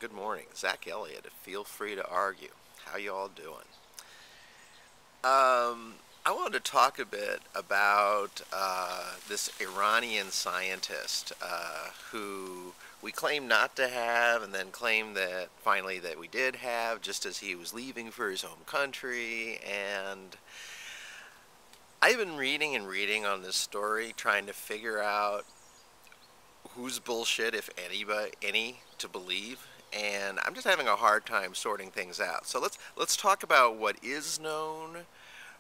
good morning. Zach Elliott, feel free to argue. How you all doing? I wanted to talk a bit about this Iranian scientist who we claim not to have and then claim that finally that we did have just as he was leaving for his home country. And I've been reading and reading on this story trying to figure out who's bullshit, if any, to believe, and I'm just having a hard time sorting things out. So let's talk about what is known,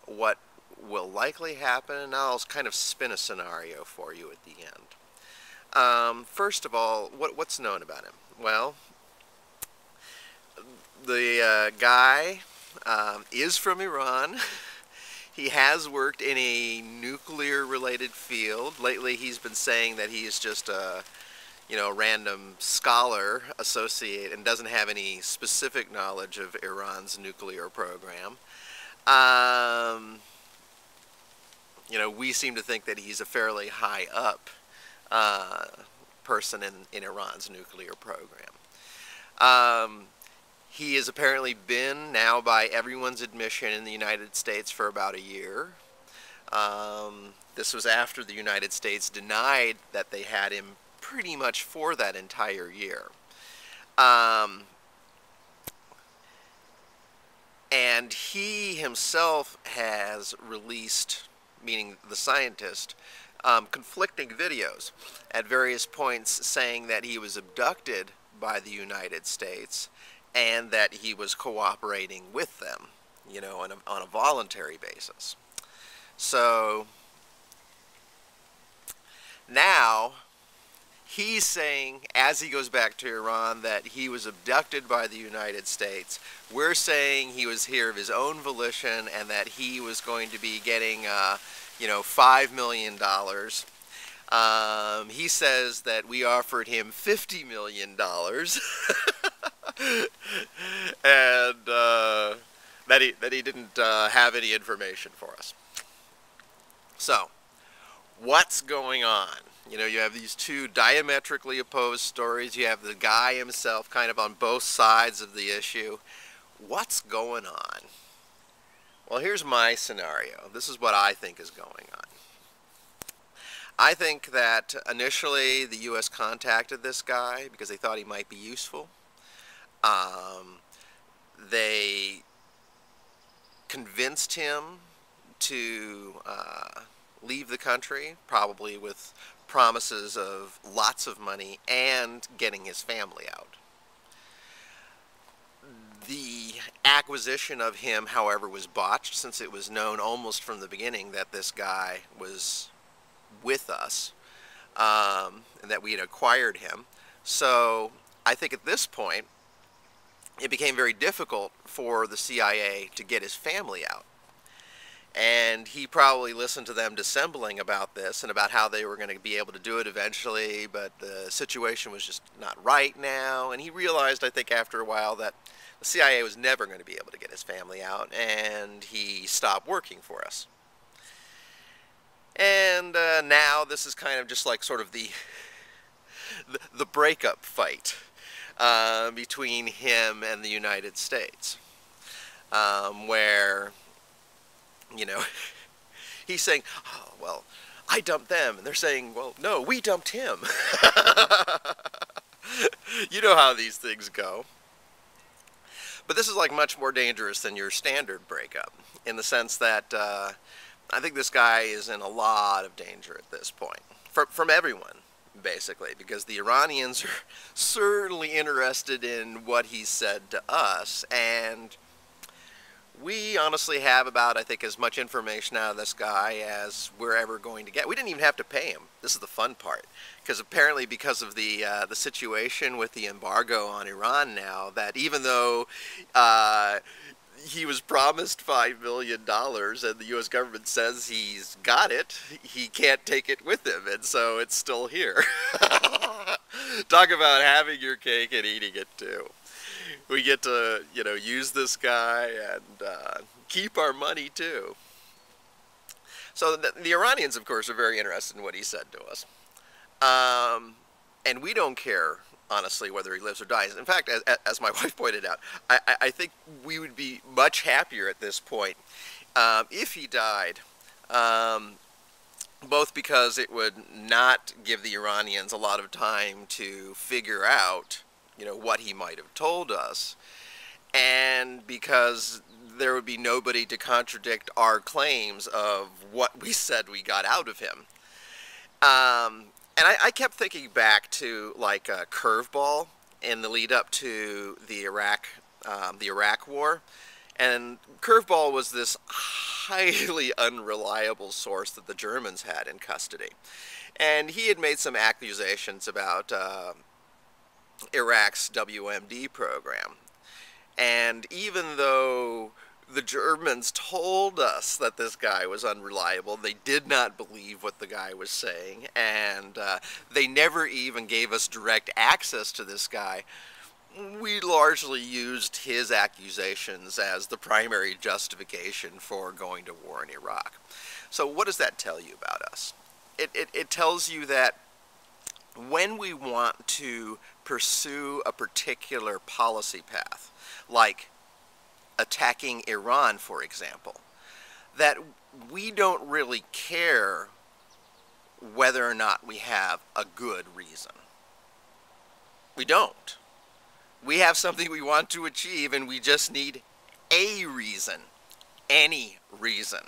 what will likely happen, and I'll kind of spin a scenario for you at the end. First of all, what's known about him? Well, the guy is from Iran. He has worked in a nuclear-related field. Lately, he's been saying that he is just a, random scholar associated and doesn't have any specific knowledge of Iran's nuclear program. We seem to think that he's a fairly high up person in Iran's nuclear program. He has apparently been, now by everyone's admission, in the United States for about a year. This was after the United States denied that they had him pretty much for that entire year. And he himself has released, meaning the scientist, conflicting videos at various points saying that he was abducted by the United States and that he was cooperating with them, on a voluntary basis. So now he's saying, as he goes back to Iran, that he was abducted by the United States. We're saying he was here of his own volition and that he was going to be getting, $5 million. He says that we offered him $50 million. And that he didn't have any information for us. So, what's going on? You have these two diametrically opposed stories. You have the guy himself kind of on both sides of the issue. What's going on? Well, here's my scenario. This is what I think is going on. I think that initially the U.S. contacted this guy because they thought he might be useful. They convinced him to leave the country, probably with promises of lots of money and getting his family out. The acquisition of him, however, was botched, since it was known almost from the beginning that this guy was with us, and that we had acquired him. So I think at this point it became very difficult for the CIA to get his family out. And he probably listened to them dissembling about this and about how they were going to be able to do it eventually, but the situation was just not right now. And he realized, I think after a while, that the CIA was never going to be able to get his family out, and he stopped working for us. And now this is kind of just like sort of the breakup fight between him and the United States, where, he's saying, oh, well, I dumped them, and they're saying, well, no, we dumped him. You know how these things go. But this is like much more dangerous than your standard breakup, in the sense that I think this guy is in a lot of danger at this point, from everyone, basically, because the Iranians are certainly interested in what he said to us, and we honestly have about, I think, as much information out of this guy as we're ever going to get. We didn't even have to pay him. This is the fun part, because apparently because of the situation with the embargo on Iran now, that even though he was promised $5 million and the U.S. government says he's got it, he can't take it with him, and so it's still here. Talk about having your cake and eating it too. We get to, use this guy and keep our money too. So the Iranians, of course, are very interested in what he said to us. And we don't care honestly, whether he lives or dies. In fact, as my wife pointed out, I think we would be much happier at this point if he died. Both because it would not give the Iranians a lot of time to figure out, what he might have told us, and because there would be nobody to contradict our claims of what we said we got out of him. And I kept thinking back to like a Curveball in the lead up to the Iraq War. And Curveball was this highly unreliable source that the Germans had in custody. And he had made some accusations about Iraq's WMD program. And even though the Germans told us that this guy was unreliable, they did not believe what the guy was saying, and they never even gave us direct access to this guy. We largely used his accusations as the primary justification for going to war in Iraq. So what does that tell you about us? It tells you that when we want to pursue a particular policy path, like attacking Iran, for example, that we don't really care whether or not we have a good reason. We don't. We have something we want to achieve, and we just need a reason, any reason.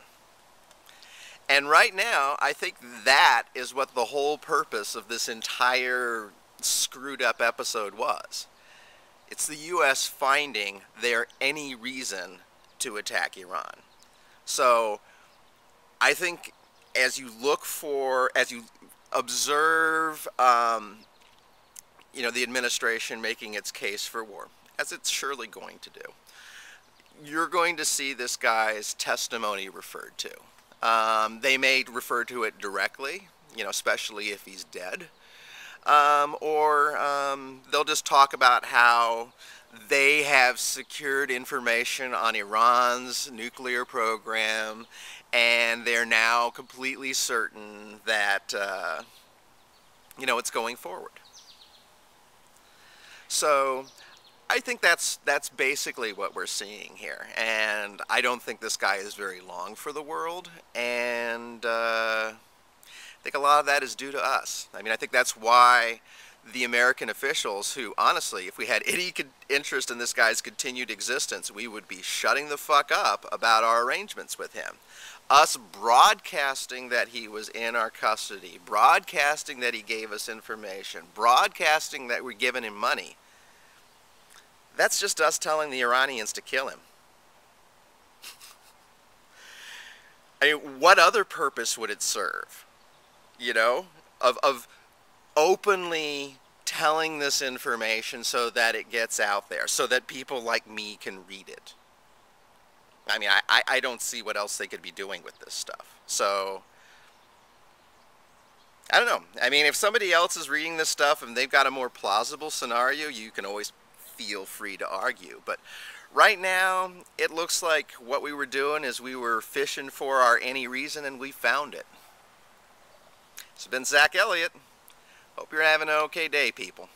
And right now, I think that is what the whole purpose of this entire screwed up episode was. It's the U.S. finding there any reason to attack Iran. So I think as you observe, the administration making its case for war, as it's surely going to do, you're going to see this guy's testimony referred to. They may refer to it directly, especially if he's dead. Or they'll just talk about how they have secured information on Iran's nuclear program, and they're now completely certain that, it's going forward. So I think that's basically what we're seeing here, and I don't think this guy is very long for the world, and I think a lot of that is due to us. I mean, I think that's why the American officials, who honestly, if we had any interest in this guy's continued existence, we would be shutting the fuck up about our arrangements with him. Us broadcasting that he was in our custody, broadcasting that he gave us information, broadcasting that we're giving him money. That's just us telling the Iranians to kill him. I mean, what other purpose would it serve? Of openly telling this information so that it gets out there, so that people like me can read it. I mean, I don't see what else they could be doing with this stuff. So, I don't know. I mean, if somebody else is reading this stuff and they've got a more plausible scenario, you can always feel free to argue. But right now, it looks like what we were doing is we were fishing for our any reason, and we found it. It's been Zach Elliott. Hope you're having an okay day, people.